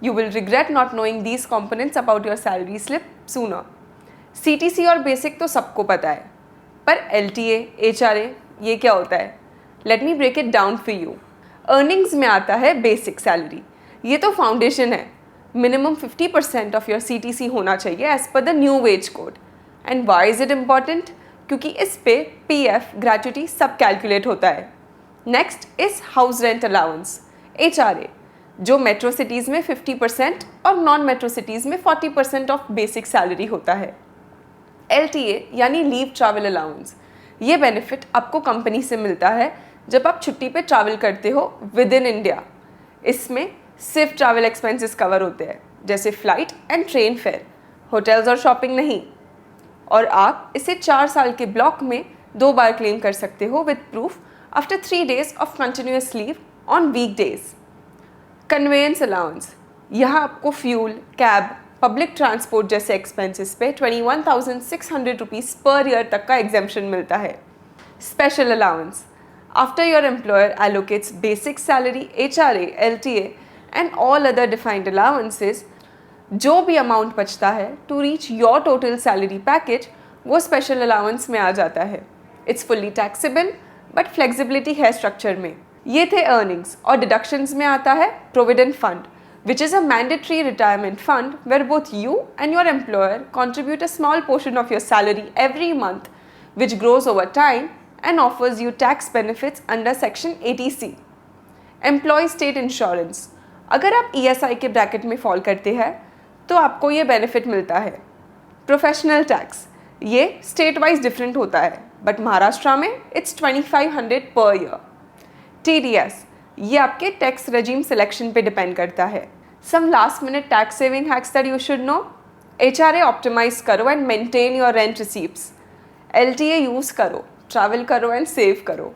You will regret not knowing these components about your salary slip sooner. CTC और basic तो सबको पता है, पर LTA, HRA ये क्या होता है? Let me break it down for you. Earnings में आता है बेसिक सैलरी, ये तो फाउंडेशन है. मिनिमम 50% ऑफ योर CTC होना चाहिए as per the new wage code. And why is it important? क्योंकि इस पे PF, ग्रेचुटी सब कैलकुलेट होता है. Next is house rent allowance, HRA, जो मेट्रो सिटीज़ में 50% और नॉन मेट्रो सिटीज़ में 40% ऑफ बेसिक सैलरी होता है. LTA यानी लीव ट्रैवल अलाउंस, ये बेनिफिट आपको कंपनी से मिलता है जब आप छुट्टी पे ट्रैवल करते हो विद इन इंडिया. इसमें सिर्फ ट्रैवल एक्सपेंसेस कवर होते हैं, जैसे flight and train fair, hotels और शॉपिंग नहीं. और आप इसे 4 साल के ब्लॉक में 2 बार क्लेम कर सकते हो with proof after 3 days of continuous leave on weekdays. Conveyance allowance, यहाँ आपको फ्यूल, कैब, पब्लिक ट्रांसपोर्ट जैसे एक्सपेंसेस पे 21,600 रुपीज़ पर ईयर तक का एग्जेम्पशन मिलता है. Special allowance, after your employer allocates basic salary, HRA, LTA and all other defined allowances, जो भी अमाउंट बचता है to reach your total salary package वो स्पेशल अलाउंस में आ जाता है. It's fully taxable but flexibility है स्ट्रक्चर में. ये थे अर्निंग्स. और डिडक्शंस में आता है provident fund, which is a mandatory retirement fund where both you and your employer contribute a small portion of your salary every month, which grows over time and offers you tax benefits under section 80C. Employee state insurance, अगर आप ESI के bracket में fall करते हैं तो आपको ये benefit मिलता है. प्रोफेशनल टैक्स, ये स्टेट वाइज डिफरेंट होता है, बट महाराष्ट्र में इट्स 2500 पर ईयर. TDS, ये आपके टैक्स रेजिम सिलेक्शन पे डिपेंड करता है. Some last minute tax saving hacks that you should know. HRA optimise करो and maintain your rent receipts. LTA use करो, ट्रैवल करो एंड सेव करो.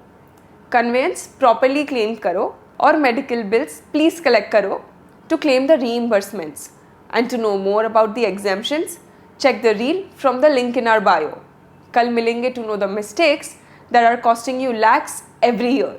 कन्वेंस प्रॉपरली क्लेम करो और मेडिकल बिल्स प्लीज़ कलेक्ट करो to claim the reimbursements. And to know more about the exemptions, check the reel from the link in our bio. कल मिलेंगे to know the mistakes that are costing you lakhs every year.